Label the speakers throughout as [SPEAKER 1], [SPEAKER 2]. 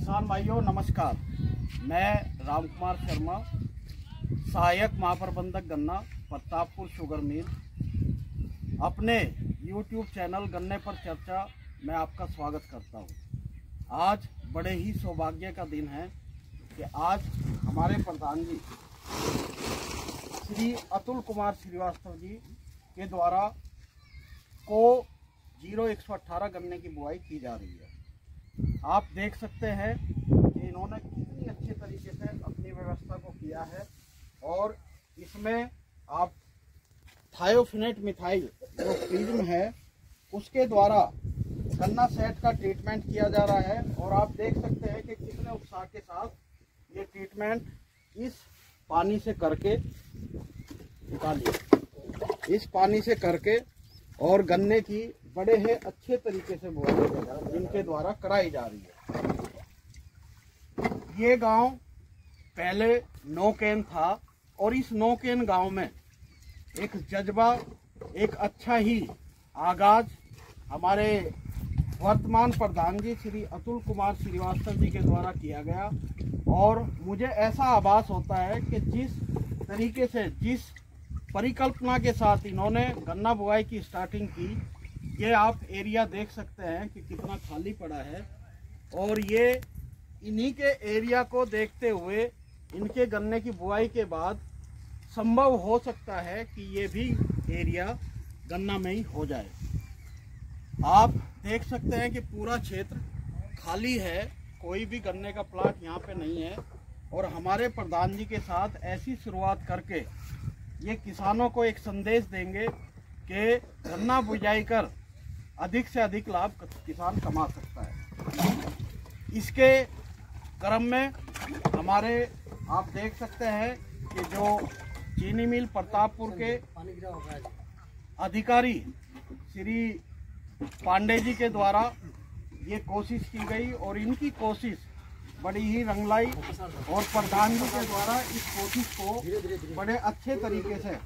[SPEAKER 1] किसान भाइयों नमस्कार। मैं राम कुमार शर्मा, सहायक महाप्रबंधक गन्ना, प्रतापपुर शुगर मिल, अपने YouTube चैनल गन्ने पर चर्चा में आपका स्वागत करता हूं। आज बड़े ही सौभाग्य का दिन है कि आज हमारे प्रधान जी श्री अतुल कुमार श्रीवास्तव जी के द्वारा को 0118 गन्ने की बुआई की जा रही है। आप देख सकते हैं कि इन्होंने कितनी अच्छे तरीके से अपनी व्यवस्था को किया है और इसमें आप थायोफिनेट मिथाइल जो प्रिज्म है उसके द्वारा गन्ना सेट का ट्रीटमेंट किया जा रहा है। और आप देख सकते हैं कि कितने उत्साह के साथ ये ट्रीटमेंट इस पानी से करके निकालिए, इस पानी से करके और गन्ने की बड़े ही अच्छे तरीके से बुआई इनके द्वारा कराई जा रही है। ये गांव पहले नौकेन था और इस नौकेन गांव में एक जज्बा, एक अच्छा ही आगाज हमारे वर्तमान प्रधान जी श्री अतुल कुमार श्रीवास्तव जी के द्वारा किया गया। और मुझे ऐसा आभास होता है कि जिस तरीके से, जिस परिकल्पना के साथ इन्होंने गन्ना बुआई की स्टार्टिंग की, ये आप एरिया देख सकते हैं कि कितना खाली पड़ा है। और ये इन्हीं के एरिया को देखते हुए इनके गन्ने की बुआई के बाद संभव हो सकता है कि ये भी एरिया गन्ना में ही हो जाए। आप देख सकते हैं कि पूरा क्षेत्र खाली है, कोई भी गन्ने का प्लाट यहाँ पे नहीं है। और हमारे प्रधान जी के साथ ऐसी शुरुआत करके ये किसानों को एक संदेश देंगे कि गन्ना बुआई कर अधिक से अधिक लाभ किसान कमा सकता है। इसके क्रम में हमारे आप देख सकते हैं कि जो चीनी मिल प्रतापपुर के अधिकारी श्री पांडे जी के द्वारा ये कोशिश की गई और इनकी कोशिश बड़ी ही रंगलाई और प्रधान जी के द्वारा इस कोशिश को बड़े अच्छे तरीके से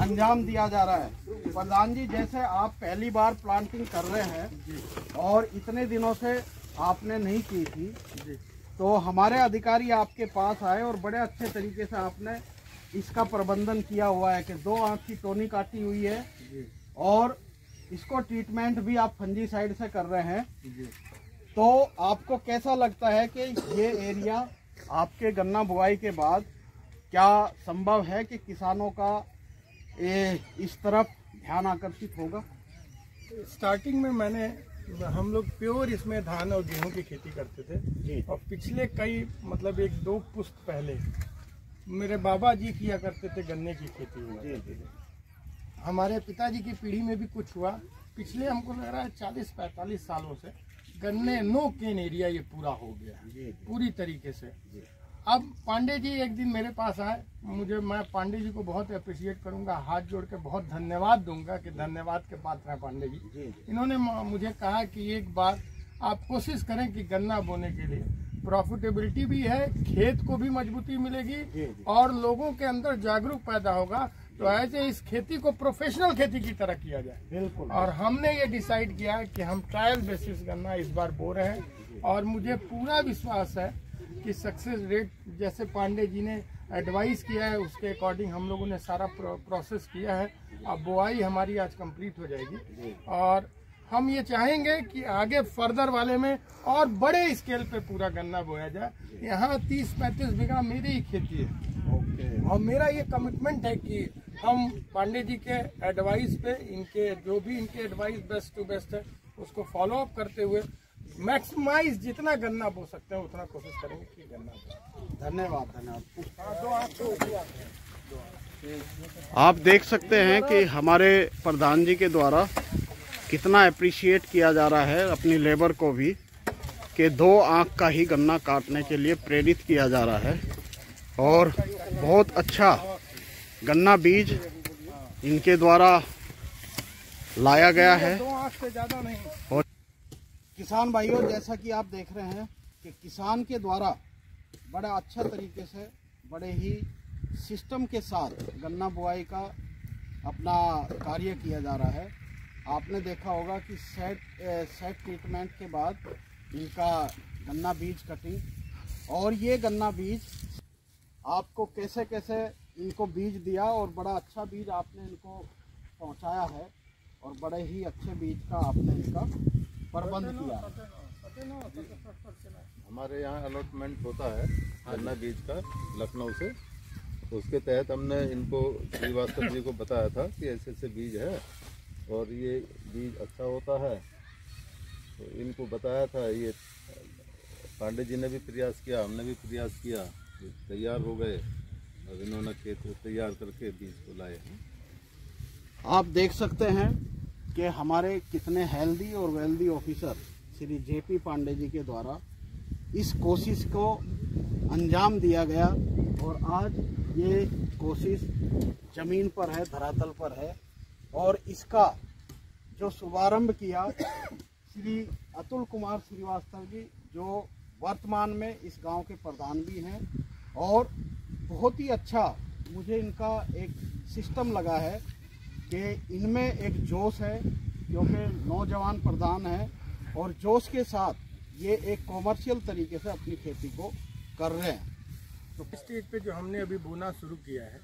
[SPEAKER 1] अंजाम दिया जा रहा है। प्रधान जी, जैसे आप पहली बार प्लांटिंग कर रहे हैं और इतने दिनों से आपने नहीं की थी, तो हमारे अधिकारी आपके पास आए और बड़े अच्छे तरीके से आपने इसका प्रबंधन किया हुआ है कि 2 आंख की टोनी काटी हुई है और इसको ट्रीटमेंट भी आप फंजीसाइड से कर रहे हैं। तो आपको कैसा लगता है कि ये एरिया आपके गन्ना बुआई के बाद क्या संभव है कि किसानों का इस तरफ ध्यान आकर्षित होगा?
[SPEAKER 2] स्टार्टिंग में हम लोग प्योर इसमें धान और गेहूं की खेती करते थे और पिछले कई 1-2 पुश्त पहले मेरे बाबा जी किया करते थे, गन्ने की खेती हुआ। हमारे पिताजी की पीढ़ी में भी कुछ हुआ। पिछले हमको लग रहा है 40-45 सालों से गन्ने नो केन एरिया ये पूरा हो गया पूरी तरीके से। अब पांडे जी एक दिन मेरे पास आए, मैं पांडे जी को बहुत अप्रिशिएट करूंगा, हाथ जोड़ के बहुत धन्यवाद दूंगा कि धन्यवाद के पात्र हैं पांडे जी। इन्होंने मुझे कहा कि एक बार आप कोशिश करें कि गन्ना बोने के लिए प्रॉफिटेबिलिटी भी है, खेत को भी मजबूती मिलेगी और लोगों के अंदर जागरूक पैदा होगा, तो ऐसे इस खेती को प्रोफेशनल खेती की तरह किया जाए। बिल्कुल। और हमने ये डिसाइड किया कि हम ट्रायल बेसिस गन्ना इस बार बो रहे हैं और मुझे पूरा विश्वास है कि सक्सेस रेट जैसे पांडे जी ने एडवाइस किया है उसके अकॉर्डिंग हम लोगों ने सारा प्रोसेस किया है। अब बुआई हमारी आज कंप्लीट हो जाएगी और हम ये चाहेंगे कि आगे फर्दर वाले में और बड़े स्केल पे पूरा गन्ना बोया जाए। यहाँ 30-35 बीघा मेरी ही खेती है और मेरा ये कमिटमेंट है कि हम पांडे जी के एडवाइस पे, इनके जो भी इनके एडवाइस बेस्ट टू बेस्ट है उसको फॉलो अप करते हुए मैक्सिमाइज जितना गन्ना बो सकते हैं उतना कोशिश करेंगे कि गन्ना बो।
[SPEAKER 1] धन्यवाद। आप देख सकते हैं कि हमारे प्रधान जी के द्वारा कितना अप्रिशिएट किया जा रहा है अपनी लेबर को भी, कि 2 आंख का ही गन्ना काटने के लिए प्रेरित किया जा रहा है। और बहुत अच्छा गन्ना बीज इनके द्वारा लाया गया है।
[SPEAKER 2] 2 आंख से ज्यादा नहीं।
[SPEAKER 1] और किसान भाइयों, जैसा कि आप देख रहे हैं कि किसान के द्वारा बड़ा अच्छा तरीके से, बड़े ही सिस्टम के साथ गन्ना बुआई का अपना कार्य किया जा रहा है। आपने देखा होगा कि सेट ट्रीटमेंट के बाद इनका गन्ना बीज कटिंग। और ये गन्ना बीज आपको कैसे कैसे इनको बीज दिया और बड़ा अच्छा बीज आपने इनको पहुंचाया है और बड़े ही अच्छे बीज का आपने इनका प्रबंध किया है।
[SPEAKER 3] हमारे यहाँ अलॉटमेंट होता है गन्ना बीज का लखनऊ से, तो उसके तहत हमने इनको श्रीवास्तव जी को बताया था कि ऐसे ऐसे बीज है और ये बीज अच्छा होता है, तो इनको बताया था। ये पांडे जी ने भी प्रयास किया, हमने भी प्रयास किया, तैयार हो गए और इन्होंने खेत तैयार करके बीज को लाए हैं।
[SPEAKER 1] आप देख सकते हैं कि हमारे कितने हेल्दी और वेल्दी ऑफिसर श्री जेपी पांडे जी के द्वारा इस कोशिश को अंजाम दिया गया और आज ये कोशिश जमीन पर है, धरातल पर है। और इसका जो शुभारंभ किया श्री अतुल कुमार श्रीवास्तव जी, जो वर्तमान में इस गांव के प्रधान भी हैं, और बहुत ही अच्छा मुझे इनका एक सिस्टम लगा है कि इनमें एक जोश है, क्योंकि नौजवान प्रधान है और जोश के साथ ये एक कॉमर्शियल तरीके से अपनी खेती को कर रहे हैं।
[SPEAKER 2] तो स्टेज पे जो हमने अभी बोना शुरू किया है,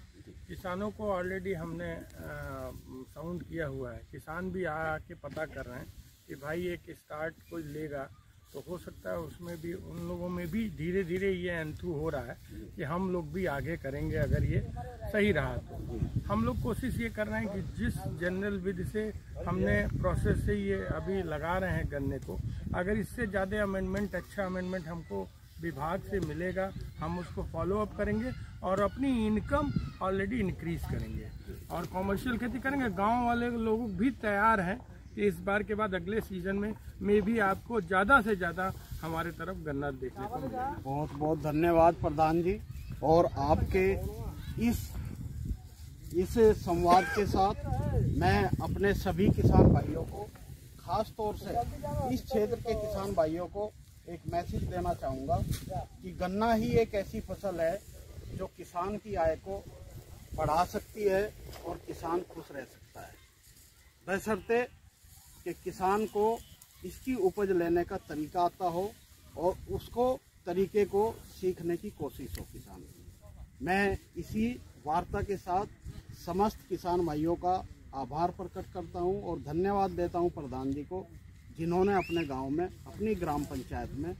[SPEAKER 2] किसानों को ऑलरेडी हमने साउंड किया हुआ है। किसान भी आके पता कर रहे हैं कि भाई एक स्टार्ट कोई लेगा तो हो सकता है उसमें भी उन लोगों में भी धीरे धीरे ये एंथू हो रहा है कि हम लोग भी आगे करेंगे अगर ये सही रहा तो। हम लोग कोशिश ये कर रहे हैं कि जिस जनरल विधि से हमने प्रोसेस से ये अभी लगा रहे हैं गन्ने को, अगर इससे ज़्यादा अमेंडमेंट, अच्छा अमेंडमेंट हमको विभाग से मिलेगा, हम उसको फॉलो अप करेंगे और अपनी इनकम ऑलरेडी इंक्रीज करेंगे और कॉमर्शियल खेती करेंगे। गांव वाले लोग भी तैयार हैं कि इस बार के बाद अगले सीजन में भी आपको ज़्यादा से ज़्यादा हमारे तरफ गन्ना देखने को मिलेगा।
[SPEAKER 1] बहुत बहुत धन्यवाद प्रधान जी। और आपके इस संवाद के साथ मैं अपने सभी किसान भाइयों को, खास तौर से इस क्षेत्र के किसान भाइयों को एक मैसेज देना चाहूँगा कि गन्ना ही एक ऐसी फसल है जो किसान की आय को बढ़ा सकती है और किसान खुश रह सकता है, बशर्ते कि किसान को इसकी उपज लेने का तरीका आता हो और उसको तरीके को सीखने की कोशिश हो किसान की। मैं इसी वार्ता के साथ समस्त किसान भाइयों का आभार प्रकट करता हूं और धन्यवाद देता हूं प्रधान जी को, जिन्होंने अपने गांव में, अपनी ग्राम पंचायत में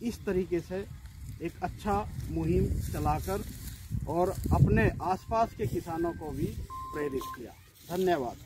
[SPEAKER 1] इस तरीके से एक अच्छा मुहिम चलाकर और अपने आसपास के किसानों को भी प्रेरित किया। धन्यवाद।